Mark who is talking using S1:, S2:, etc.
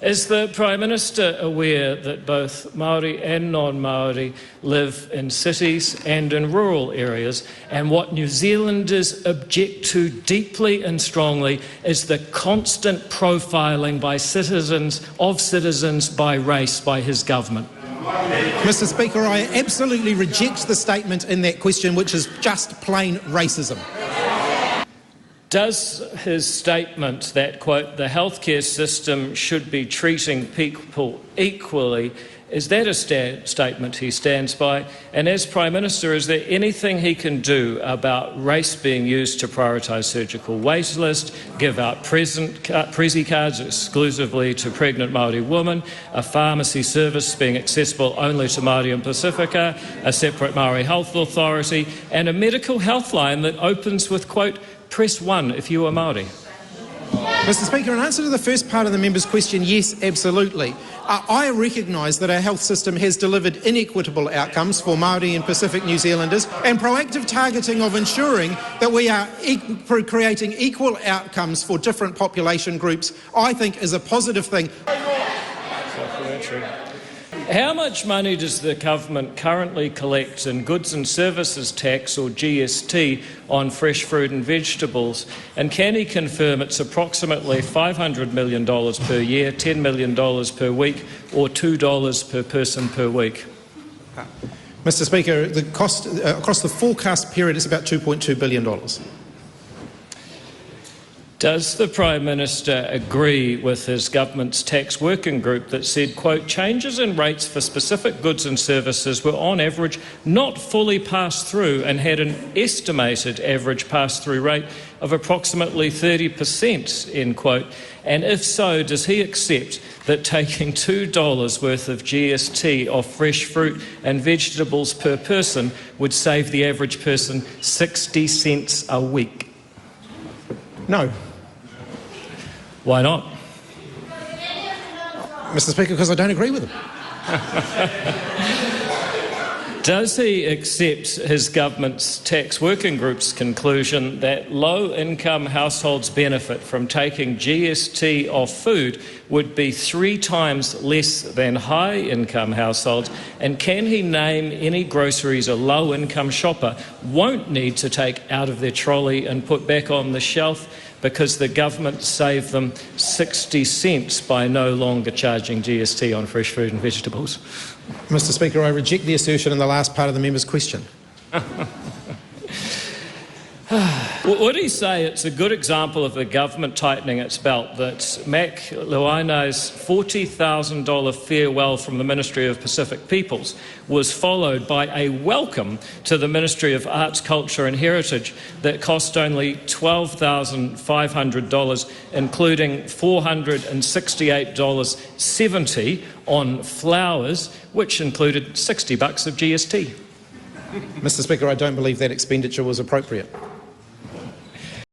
S1: Is the Prime Minister aware that both Māori and non-Māori live in cities and in rural areas, and what New Zealanders object to deeply and strongly is the constant profiling by citizens by race by his government?
S2: Mr. Speaker, I absolutely reject the statement in that question, which is just plain racism.
S1: Does his statement that, quote, the healthcare system should be treating people equally, is that a statement he stands by? And as Prime Minister, is there anything he can do about race being used to prioritise surgical wait list, give out Prezi cards exclusively to pregnant Māori women, a pharmacy service being accessible only to Māori and Pacifica, a separate Māori health authority, and a medical health line that opens with, quote, press 1 if you are Māori?
S2: Mr. Speaker, in answer to the first part of the member's question, yes, absolutely. I recognise that our health system has delivered inequitable outcomes for Māori and Pacific New Zealanders, and proactive targeting of ensuring that we are creating equal outcomes for different population groups, I think is a positive thing.
S1: How much money does the government currently collect in goods and services tax, or GST, on fresh fruit and vegetables? And can he confirm it's approximately $500 million per year, $10 million per week, or $2 per person per week?
S2: Mr. Speaker, the cost across the forecast period is about $2.2 billion.
S1: Does the Prime Minister agree with his government's tax working group that said, quote, changes in rates for specific goods and services were on average not fully passed through and had an estimated average pass-through rate of approximately 30%, end quote? And if so, does he accept that taking $2 worth of GST off fresh fruit and vegetables per person would save the average person 60 cents a week?
S2: No.
S1: Why not?
S2: Mr. Speaker, because I don't agree with him.
S1: Does he accept his government's tax working group's conclusion that low-income households benefit from taking GST off food would be 3 times less than high-income households? And can he name any groceries a low-income shopper won't need to take out of their trolley and put back on the shelf because the government saved them 60 cents by no longer charging GST on fresh fruit and vegetables?
S2: Mr. Speaker, I reject the assertion in the last part of the member's question.
S1: Would he say it's a good example of the government tightening its belt that Mac Luainai's $40,000 farewell from the Ministry of Pacific Peoples was followed by a welcome to the Ministry of Arts, Culture and Heritage that cost only $12,500, including $468.70 on flowers, which included $60 of GST?
S2: Mr. Speaker, I don't believe that expenditure was appropriate.